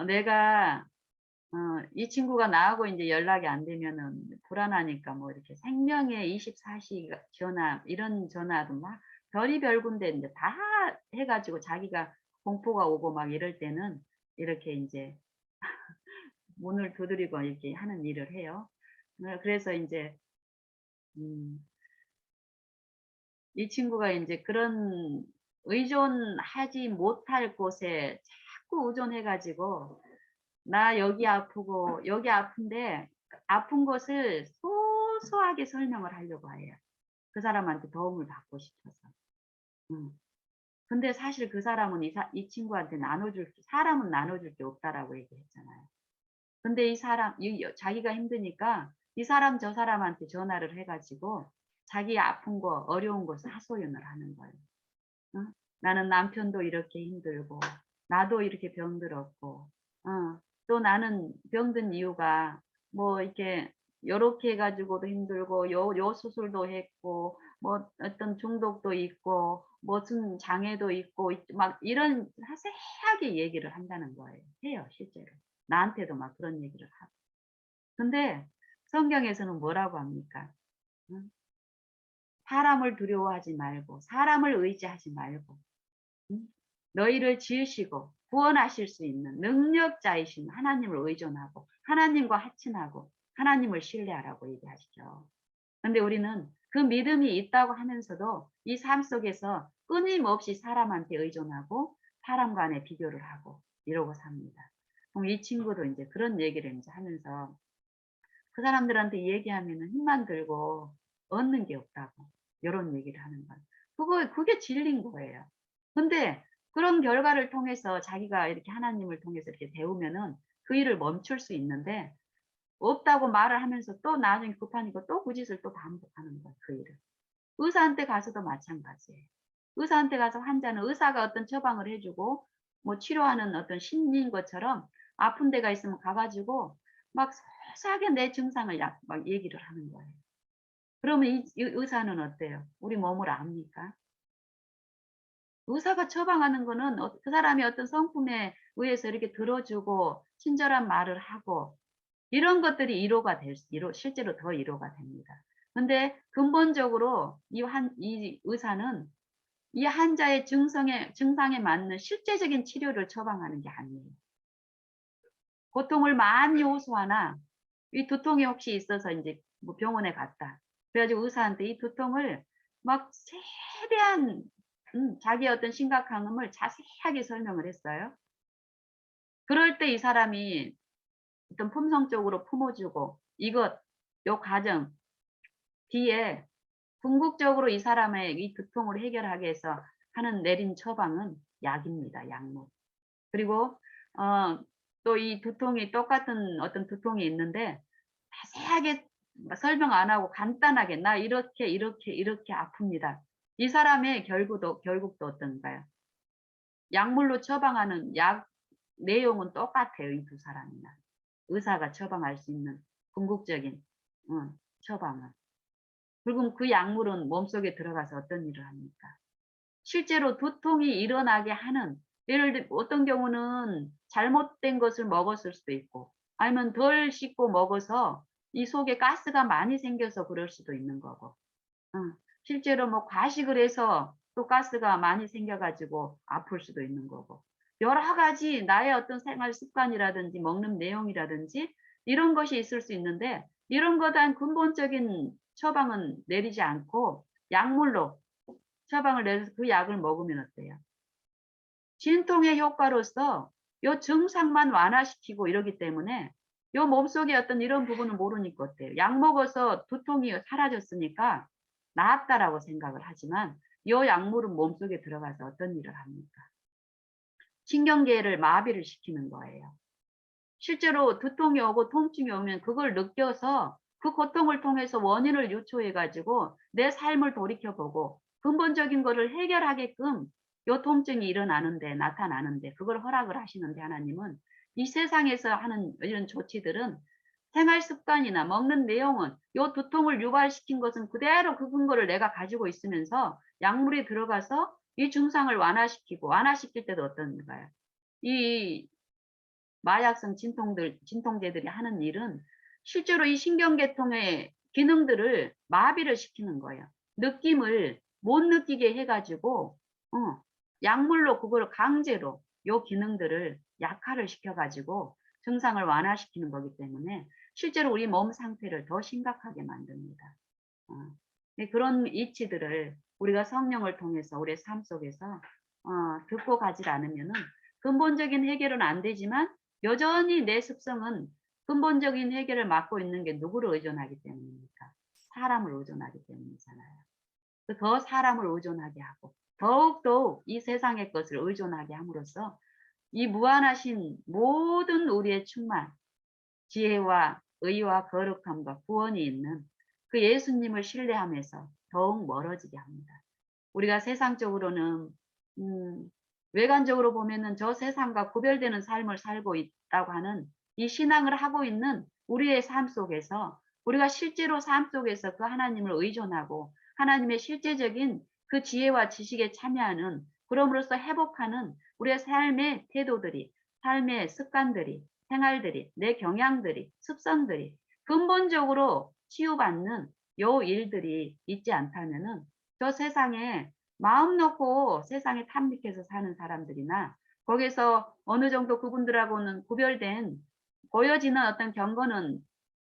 내가 이 친구가 나하고 이제 연락이 안 되면은 불안하니까 뭐 이렇게 생명의 24시 전화 이런 전화도 막 별의별 군데 이제 다 해 가지고 자기가 공포가 오고 막 이럴 때는 이렇게 인제 문을 두드리고 이렇게 하는 일을 해요. 그래서 인제 음 이 친구가 인제 그런 의존하지 못할 곳에 자꾸 의존해 가지고 "나 여기 아프고 여기 아픈데" 아픈 것을 소소하게 설명을 하려고 해요. 그 사람한테 도움을 받고 싶어서. 음. 근데 사실 그 사람은 이 친구한테 나눠줄 사람은 나눠줄 게 없다라고 얘기했잖아요. 근데 이 사람 자기가 힘드니까 이 사람 저 사람한테 전화를 해 가지고 자기 아픈 거 어려운 것을 하소연을 하는 거예요. 응? "나는 남편도 이렇게 힘들고 나도 이렇게 병들었고 또 나는 병든 이유가 뭐 이렇게 요렇게 해 가지고도 힘들고 요 수술도 했고 뭐 어떤 중독도 있고 무슨 장애도 있고 막 이런 자세하게 얘기를 한다는 거예요. 해요 실제로. 나한테도 막 그런 얘기를 하고. 근데 성경에서는 뭐라고 합니까? 응? 사람을 두려워하지 말고 사람을 의지하지 말고 응? 너희를 지으시고 구원하실 수 있는 능력자이신 하나님을 의존하고 하나님과 하친하고 하나님을 신뢰하라고 얘기하시죠. 근데 우리는 그 믿음이 있다고 하면서도 이 삶 속에서 끊임없이 사람한테 의존하고 사람 간에 비교를 하고 이러고 삽니다. 그럼 이 친구도 인제 그런 얘기를 인제 하면서 그 사람들한테 얘기하면은 힘만 들고 얻는 게 없다고 요런 얘기를 하는 거예요. 그게 진리인 거예요. 근데 그런 결과를 통해서 자기가 이렇게 하나님을 통해서 이렇게 배우면은 그 일을 멈출 수 있는데 없다고 말을 하면서 또 나중에 급하니까 또 그 짓을 또 반복하는 거야, 그 일을. 의사한테 가서도 마찬가지예요. 의사한테 가서 환자는 의사가 어떤 처방을 해 주고 뭐 치료하는 어떤 신인 것처럼 아픈 데가 있으면 가 가지고 막 세세하게 내 증상을 막 얘기를 하는 거예요. 그러면 이 의사는 어때요? 우리 몸을 압니까? 의사가 처방하는 거는 그 사람이 어떤 성품에 의해서 이렇게 들어주고 친절한 말을 하고 이런 것들이 위로가 실제로 더 위로가 됩니다. 근데 근본적으로 이 의사는 이 환자의 증상에 맞는 실제적인 치료를 처방하는 게 아니에요. 고통을 많이 호소하나 이 두통이 혹시 있어서 인제 뭐 병원에 갔다. 그래 가지고 의사한테 이 두통을 막 세대한 자기의 어떤 심각함을 자세하게 설명을 했어요. 그럴 때 이 사람이 어떤 품성적으로 품어 주고 이것 요 과정 뒤에 궁극적으로 이 사람의 이 두통을 해결하기 위해서 내린 처방은 약입니다, 약물. 그리고 또 이 두통이 똑같은 어떤 두통이 있는데 자세하게 설명 안 하고 간단하게 "나 이렇게, 이렇게, 이렇게 아픕니다." 이 사람의 결국도 어떤가요? 약물로 처방하는 약 내용은 똑같아요, 이 두 사람이나. 의사가 처방할 수 있는 궁극적인 처방은. 그리고 그 약물은 몸속에 들어가서 어떤 일을 합니까? 실제로 두통이 일어나게 하는, 예를 들어 어떤 경우는 잘못된 것을 먹었을 수도 있고 아니면 덜 씻고 먹어서 이 속에 가스가 많이 생겨서 그럴 수도 있는 거고. 실제로 뭐 과식을 해서 또 가스가 많이 생겨 가지고 아플 수도 있는 거고. 여러 가지 나의 어떤 생활 습관이라든지 먹는 내용이라든지 이런 것이 있을 수 있는데 이런 거에 대한 근본적인 처방은 내리지 않고 약물로 처방을 내려서 그 약을 먹으면 어때요? 진통의 효과로서 요 증상만 완화시키고 이러기 때문에 요 몸속의 어떤 이런 부분을 모르니까 어때요? 약 먹어서 두통이 사라졌으니까 나았다라고 생각을 하지만 요 약물은 몸속에 들어가서 어떤 일을 합니까? 신경계를 마비를 시키는 거예요. 실제로 두통이 오고 통증이 오면 그걸 느껴서 그 고통을 통해서 원인을 유추해 가지고 내 삶을 돌이켜 보고 근본적인 거를 해결하게끔 요 통증이 나타나는데 그걸 허락을 하시는데 하나님은 이 세상에서 하는 이런 조치들은 생활 습관이나 먹는 내용은 요 두통을 유발시킨 것은 그대로 그 근거를 내가 가지고 있으면서 약물이 들어가서 이 증상을 완화시킬 때도 어떤가요? 이 마약성 진통제들이 하는 일은 실제로 이 신경계통의 기능들을 마비를 시키는 거예요. 느낌을 못 느끼게 해 가지고 약물로 그거를 강제로 요 기능들을 약화를 시켜 가지고 증상을 완화시키는 거기 때문에 실제로 우리 몸 상태를 더 심각하게 만듭니다. 어. 그런 이치들을 우리가 성령을 통해서 우리의 삶 속에서 듣고 가지 않으면은 근본적인 해결은 안 되지만 여전히 내 습성은 근본적인 해결을 맡고 있는 게 누구를 의존하기 때문입니까? 사람을 의존하기 때문이잖아요. 더 사람을 의존하게 하고 더욱더욱 이 세상의 것을 의존하게 함으로써 이 무한하신 모든 우리의 충만, 지혜와 의와 거룩함과 구원이 있는 그 예수님을 신뢰하면서 더욱 멀어지게 합니다. 우리가 세상적으로는 외관적으로 보면은 저 세상과 구별되는 삶을 살고 있다고 하는 이 신앙을 하고 있는 우리의 삶 속에서 우리가 실제로 삶 속에서 그 하나님을 의존하고 하나님의 실제적인 그 지혜와 지식에 참여하는, 그럼으로써 회복하는 우리의 삶의 태도들이, 삶의 습관들이, 생활들이, 내 경향들이, 습성들이 근본적으로 치유받는 요 일들이 있지 않다면은 저 세상에 마음 놓고 세상에 탐닉해서 사는 사람들이나 거기서 어느 정도 그분들하고는 구별된 보여지는 어떤 경건은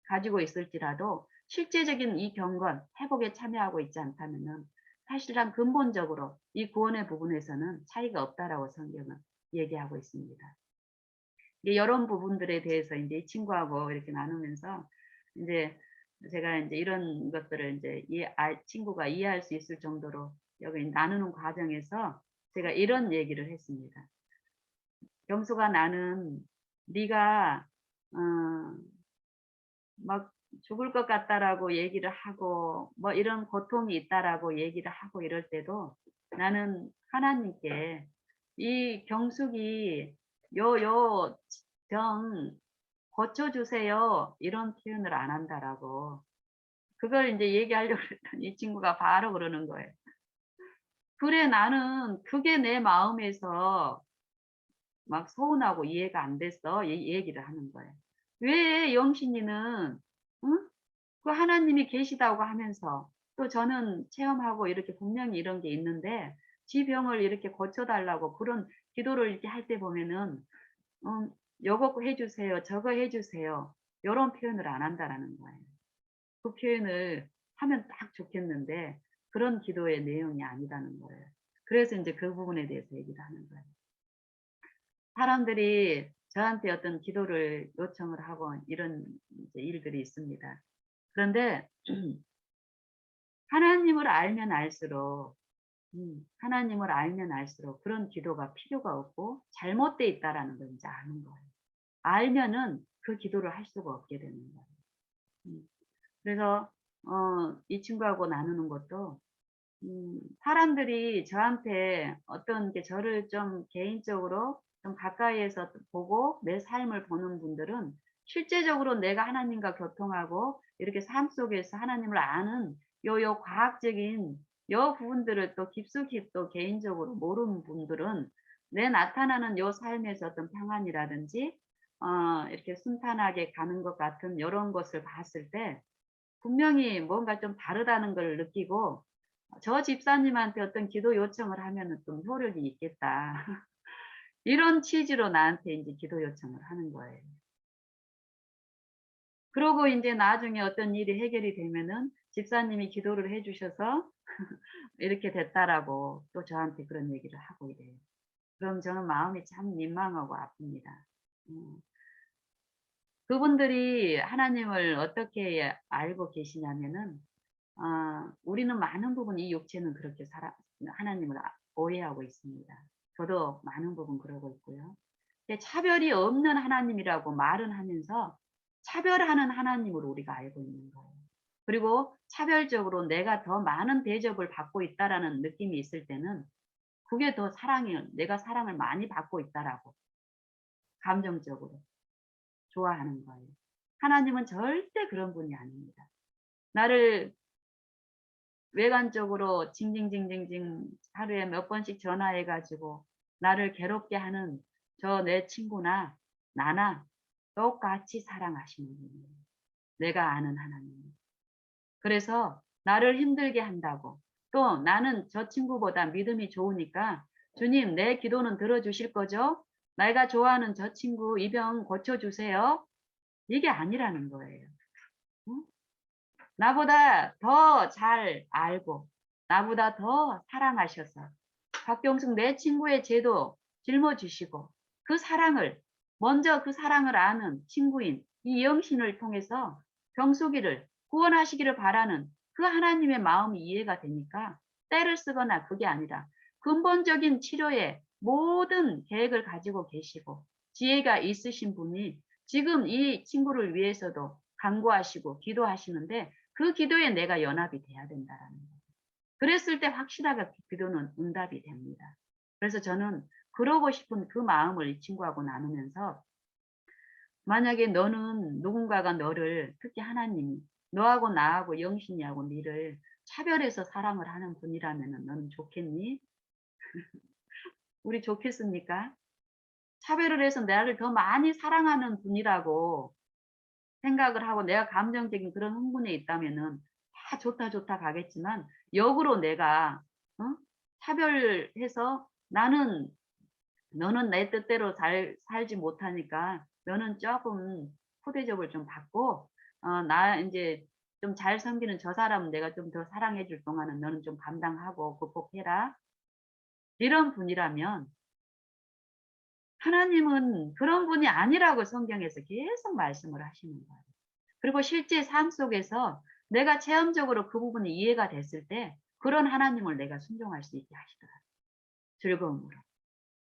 가지고 있을지라도 실제적인 이 경건, 회복에 참여하고 있지 않다면은 사실상 근본적으로 이 구원의 부분에서는 차이가 없다라고 성경은 얘기하고 있습니다. 이제 이런 부분들에 대해서 이제 이 친구하고 이렇게 나누면서 인제 제가 인제 이런 것들을 인제 친구가 이해할 수 있을 정도로 여기 나누는 과정에서 제가 이런 얘기를 했습니다. "영수가 나는 네가 어 막 죽을 것 같다."라고 얘기를 하고 뭐 "이런 고통이 있다."라고 얘기를 하고 이럴 때도 나는 하나님께 이 경숙이 요 병 고쳐주세요. 이런 표현을 안 한다라고. 그걸 이제 얘기하려고 그랬더니 이 친구가 바로 그러는 거예요. 그래, 나는 그게 내 마음에서 막 서운하고 이해가 안 됐어. 이 얘기를 하는 거예요. 왜 영신이는, 응? 그 하나님이 계시다고 하면서 또 저는 체험하고 이렇게 분명히 이런 게 있는데 지 병을 이렇게 고쳐달라고 그런 기도를 이렇게 할 때 보면은, 요거 해주세요. 저거 해주세요. 요런 표현을 안 한다라는 거예요. 그 표현을 하면 딱 좋겠는데 그런 기도의 내용이 아니라는 거예요. 그래서 이제 그 부분에 대해서 얘기를 하는 거예요. 사람들이 저한테 어떤 기도를 요청을 하고 이런 이제 일들이 있습니다. 그런데 하나님을 알면 알수록 하나님을 알면 알수록 그런 기도가 필요가 없고 잘못돼 있다라는 걸 이제 아는 거예요. 알면은 그 기도를 할 수가 없게 되는 거예요. 음. 그래서 이 친구하고 나누는 것도 사람들이 저한테 어떤 게 저를 좀 개인적으로 좀 가까이에서 보고 내 삶을 보는 분들은 실제적으로 내가 하나님과 교통하고 이렇게 삶 속에서 하나님을 아는 요 과학적인 요 부분들을 또 깊숙이 또 개인적으로 모르는 분들은 내 나타나는 요 삶에서 어떤 평안이라든지 이렇게 순탄하게 가는 것 같은 요런 것을 봤을 때 분명히 뭔가 좀 다르다는 걸 느끼고 저 집사님한테 어떤 기도 요청을 하면은 좀 효력이 있겠다. 이런 취지로 나한테 인제 기도 요청을 하는 거예요. 그러고 인제 나중에 어떤 일이 해결이 되면은 집사님이 기도를 해 주셔서 이렇게 됐다라고 또 저한테 그런 얘기를 하고 이래요. 그럼 저는 마음이 참 민망하고 아픕니다. 음. 그분들이 하나님을 어떻게 알고 계시냐면은 우리는 많은 부분 이 육체는 그렇게 하나님을 오해하고 있습니다. 저도 많은 부분 그러고 있고요. 근데 차별이 없는 하나님이라고 말은 하면서 차별하는 하나님으로 우리가 알고 있는 거예요. 그리고 차별적으로 내가 더 많은 대접을 받고 있다라는 느낌이 있을 때는 그게 더 내가 사랑을 많이 받고 있다라고 감정적으로 좋아하는 거예요. 하나님은 절대 그런 분이 아닙니다. 나를 외관적으로 징징징징징 하루에 몇 번씩 전화해 가지고 나를 괴롭게 하는 내 친구나 나나 똑같이 사랑하시는 분이에요. 내가 아는 하나님. 그래서 나를 힘들게 한다고 또 나는 저 친구보다 믿음이 좋으니까 주님 내 기도는 들어주실 거죠? 내가 좋아하는 저 친구 이 병 고쳐주세요. 이게 아니라는 거예요. 응? 나보다 더 잘 알고 나보다 더 사랑하셔서 박경숙 내 친구의 죄도 짊어지시고 그 사랑을 먼저 그 사랑을 아는 친구인 이 영신을 통해서 경숙이를 구원하시기를 바라는 그 하나님의 마음이 이해가 되니까 때를 쓰거나 그게 아니라 근본적인 치료의 모든 계획을 가지고 계시고 지혜가 있으신 분이 지금 이 친구를 위해서도 간구하시고 기도하시는데 그 기도에 내가 연합이 돼야 된다라는 거예요. 그랬을 때 확실하게 기도는 응답이 됩니다. 그래서 저는 그러고 싶은 그 마음을 이 친구하고 나누면서 만약에 너는 누군가가 너를 특히 하나님이 너하고 나하고 영신이하고 니를 차별해서 사랑을 하는 분이라면 너는 좋겠니? 우리 좋겠습니까? 차별을 해서 나를 더 많이 사랑하는 분이라고 생각을 하고 내가 감정적인 그런 흥분에 있다면은 다 좋다 좋다 가겠지만 역으로 내가 어? 차별해서 너는 내 뜻대로 살지 못하니까 너는 조금 포대접을 좀 받고 나 이제 좀 잘 섬기는 저 사람은 내가 좀 더 사랑해 줄 동안은 너는 좀 감당하고 극복해라. 이런 분이라면 하나님은 그런 분이 아니라고 성경에서 계속 말씀을 하시는 거예요. 그리고 실제 삶 속에서 내가 체험적으로 그 부분이 이해가 됐을 때 그런 하나님을 내가 순종할 수 있게 하시더라고요. 즐거움으로.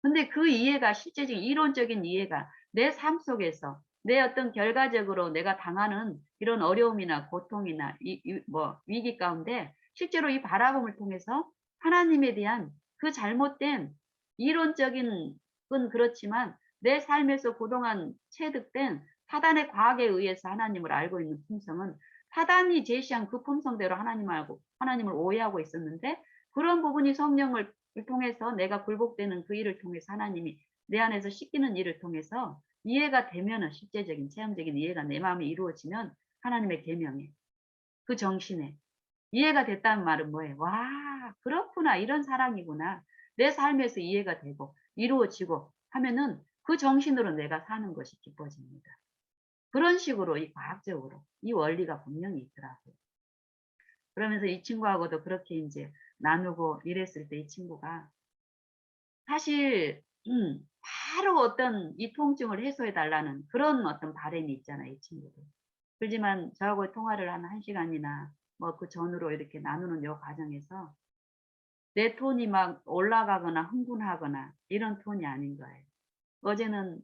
근데 그 이해가 실제적인 이론적인 이해가 내 삶 속에서 내 어떤 결과적으로 내가 당하는 이런 어려움이나 고통이나 위기 가운데 실제로 이 바라봄을 통해서 하나님에 대한 그 잘못된 이론적인 건 그렇지만 내 삶에서 그동안 체득된 사단의 과학에 의해서 하나님을 알고 있는 품성은 사단이 제시한 그 품성대로 하나님을 오해하고 있었는데, 그런 부분이 성령을 통해서 내가 굴복되는 그 일을 통해서 하나님이 내 안에서 씻기는 일을 통해서 이해가 되면은, 실제적인 체험적인 이해가 내 마음에 이루어지면 하나님의 계명에, 그 정신에 이해가 됐다는 말은 뭐예요? 와, 그렇구나. 이런 사랑이구나. 내 삶에서 이해가 되고 이루어지고 하면은 그 정신으로 내가 사는 것이 기뻐집니다. 그런 식으로 이 과학적으로 이 원리가 분명히 있더라고요. 그러면서 이 친구하고도 그렇게 이제 나누고 이랬을 때 이 친구가 사실 바로 어떤 이 통증을 해소해 달라는 그런 어떤 바람이 있잖아요, 이 친구도. 그렇지만 저하고 통화를 한 1시간이나 뭐 그 전후로 이렇게 나누는 요 과정에서 내 톤이 막 올라가거나 흥분하거나 이런 톤이 아닌 거예요. 어제는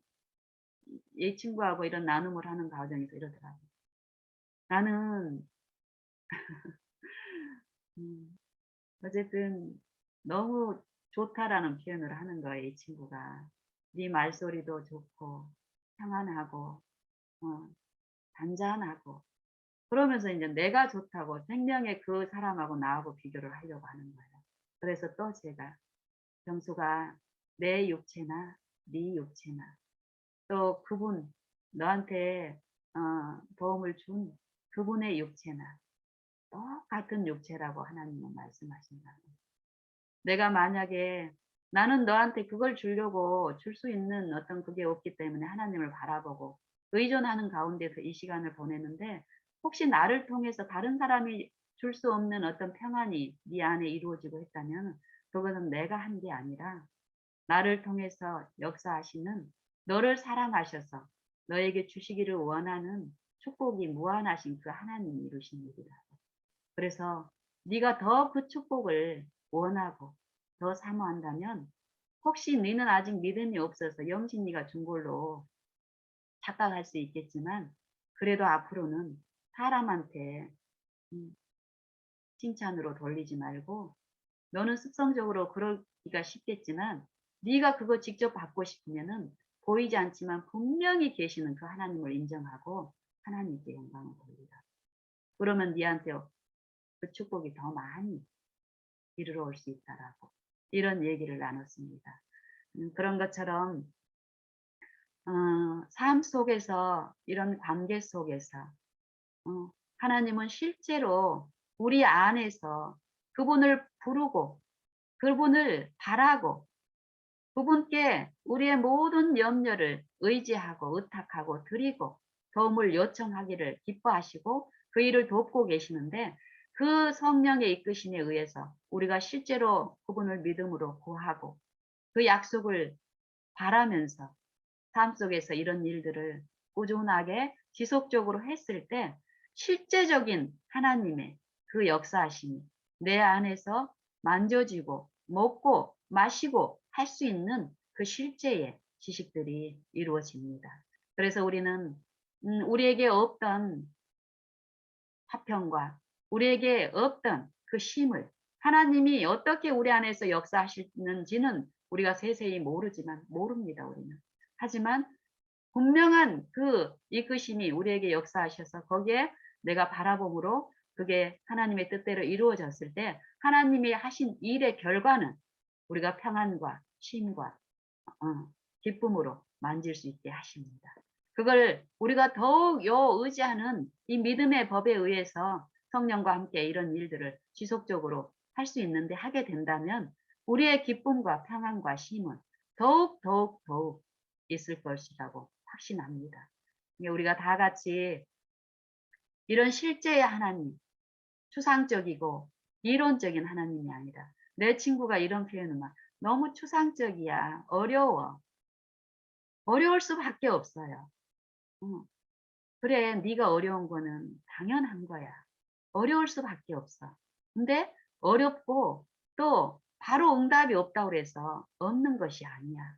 이 친구하고 이런 나눔을 하는 과정에서 이러더라고요. 나는 음 어쨌든 너무 좋다라는 표현을 하는 거예요, 이 친구가. 네 말소리도 좋고 평안하고 잔잔하고, 그러면서 이제 내가 좋다고 생명의 그 사람하고 나하고 비교를 하려고 하는 거예요. 그래서 또 제가 "정수가 내 육체나 네 육체나 또 그분 너한테 도움을 준 그분의 육체나 똑같은 육체라고 하나님은 말씀하신다. 내가 만약에 나는 너한테 그걸 주려고 줄 수 있는 어떤 그게 없기 때문에 하나님을 바라보고 의존하는 가운데서 이 시간을 보내는데, 혹시 나를 통해서 다른 사람이 줄 수 없는 어떤 평안이 네 안에 이루어지고 있다면 그것은 내가 한 게 아니라 나를 통해서 역사하시는, 너를 사랑하셔서 너에게 주시기를 원하는 축복이 무한하신 그 하나님이 이루신 일이다. 그래서 네가 더 그 축복을 원하고 더 사모한다면, 혹시 너는 아직 믿음이 없어서 영신이가 준 걸로 착각할 수 있겠지만, 그래도 앞으로는 사람한테 음, 칭찬으로 돌리지 말고, 너는 습성적으로 그러기가 쉽겠지만 네가 그거 직접 받고 싶으면은 보이지 않지만 분명히 계시는 그 하나님을 인정하고 하나님께 영광을 돌리라. 그러면 네한테 그 축복이 더 많이 이르러 올 수 있다라고 이런 얘기를 나눴습니다. 그런 것처럼 삶 속에서 이런 관계 속에서 하나님은 실제로 우리 안에서 그분을 부르고 그분을 바라고 그분께 우리의 모든 염려를 의지하고 의탁하고 드리고 도움을 요청하기를 기뻐하시고 그 일을 돕고 계시는데, 그 성령의 이끄심에 의해서 우리가 실제로 그분을 믿음으로 구하고 그 약속을 바라면서 삶 속에서 이런 일들을 꾸준하게 지속적으로 했을 때 실제적인 하나님의 그 역사하심이 내 안에서 만져지고 먹고 마시고 할 수 있는 그 실제의 지식들이 이루어집니다. 그래서 우리는 우리에게 없던 화평과 우리에게 없던 그 쉼을, 하나님이 어떻게 우리 안에서 역사하시는지는 우리가 세세히 모릅니다, 우리는. 하지만 분명한 그 이끄심이 우리에게 역사하셔서 거기에 내가 바라봄으로 그게 하나님의 뜻대로 이루어졌을 때 하나님이 하신 일의 결과는 우리가 평안과 쉼과 기쁨으로 만질 수 있게 하십니다. 그걸 우리가 더욱 의지하는 이 믿음의 법에 의해서 성령과 함께 이런 일들을 지속적으로 할 수 있는데, 하게 된다면 우리의 기쁨과 평안과 쉼은 더욱 있을 것이라고 확신합니다. 우리가 다 같이 이런 실제의 하나님, 추상적이고 이론적인 하나님이 아니라, 내 친구가 이런 표현을 막 너무 추상적이야, 어려울 수밖에 없어요. 그래, 네가 어려운 거는 당연한 거야. 어려울 수밖에 없어. 근데 어렵고 또 바로 응답이 없다고 그래서 없는 것이 아니야.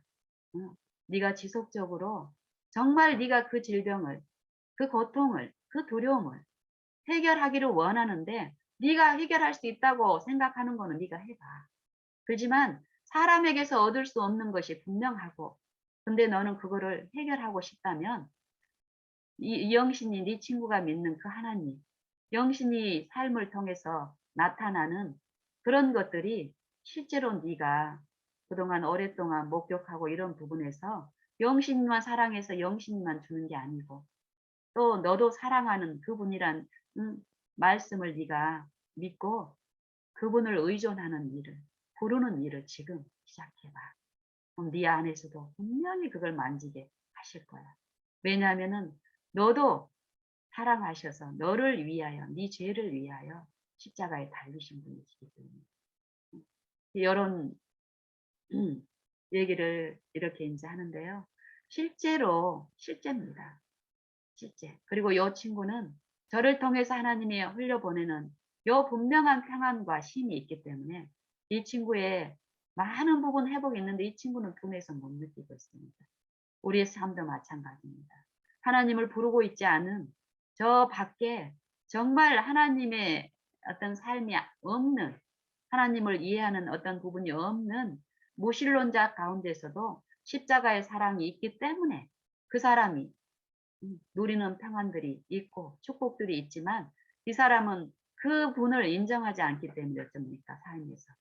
네가 지속적으로 정말 네가 그 질병을, 그 고통을, 그 두려움을 해결하기를 원하는데, 네가 해결할 수 있다고 생각하는 거는 네가 해봐. 그렇지만 사람에게서 얻을 수 없는 것이 분명하고, 근데 너는 그거를 해결하고 싶다면 이 영신이 네 친구가 믿는 그 하나님, 영신이 삶을 통해서 나타나는 그런 것들이 실제로 네가 그동안 오랫동안 목격하고 이런 부분에서 영신만 사랑해서 영신만 주는 게 아니고 또 너도 사랑하는 그분이란 음, 말씀을 네가 믿고 그분을 의존하는 일을 부르는 일을 지금 시작해봐. 그럼 네 안에서도 분명히 그걸 만지게 하실 거야. 왜냐하면은 너도 사랑하셔서 너를 위하여 네 죄를 위하여 십자가에 달리신 분이시기 때문에 이런 얘기를 이렇게 이제 하는데요. 실제입니다. 실제. 그리고 이 친구는 저를 통해서 하나님이 흘려보내는 요 분명한 평안과 힘이 있기 때문에 이 친구의 많은 부분 회복이 있는데 이 친구는 분해서 못 느끼고 있습니다. 우리의 삶도 마찬가지입니다. 하나님을 부르고 있지 않은 저 밖에 정말 하나님의 어떤 삶이 없는 하나님을 이해하는 어떤 부분이 없는 무신론자 가운데서도 십자가의 사랑이 있기 때문에 그 사람이 누리는 평안들이 있고 축복들이 있지만 이 사람은 그 분을 인정하지 않기 때문에 어쩝니까 삶에서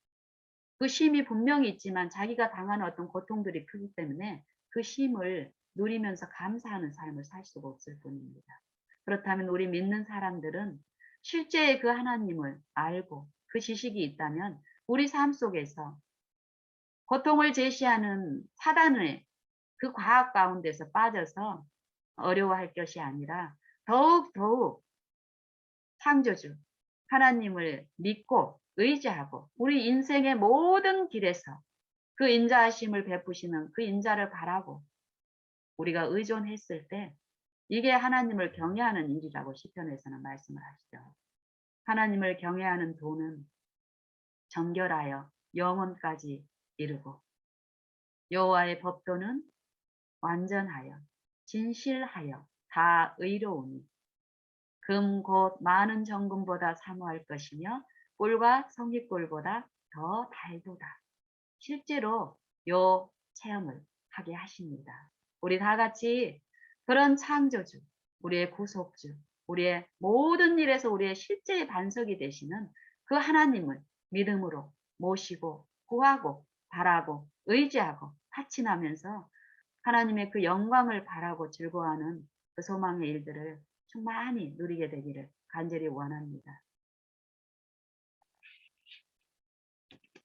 그 쉼이 분명히 있지만 자기가 당하는 어떤 고통들이 크기 때문에 그 쉼을 누리면서 감사하는 삶을 살 수가 없을 뿐입니다. 그렇다면 우리 믿는 사람들은 실제의 그 하나님을 알고 그 지식이 있다면 우리 삶 속에서 고통을 제시하는 사단의 그 과학 가운데서 빠져서 어려워할 것이 아니라 더욱 창조주 하나님을 믿고 의지하고 우리 인생의 모든 길에서 그 인자하심을 베푸시는 그 인자를 바라고 우리가 의존했을 때 이게 하나님을 경외하는 일이라고 시편에서는 말씀을 하시죠. 하나님을 경외하는 도는 정결하여 영혼까지 이르고 여호와의 법도는 완전하여 진실하여 다 의로우니 금 곧 많은 정금보다 사모할 것이며 꿀과 성깃꿀보다 더 달도다. 실제로 요 체험을 하게 하십니다. 우리 다 같이 그런 창조주, 우리의 구속주, 우리의 모든 일에서 우리의 실제의 반석이 되시는 그 하나님을 믿음으로 모시고 구하고 바라고 의지하고 파친하면서 하나님의 그 영광을 바라고 즐거워하는 그 소망의 일들을 충만히 누리게 되기를 간절히 원합니다.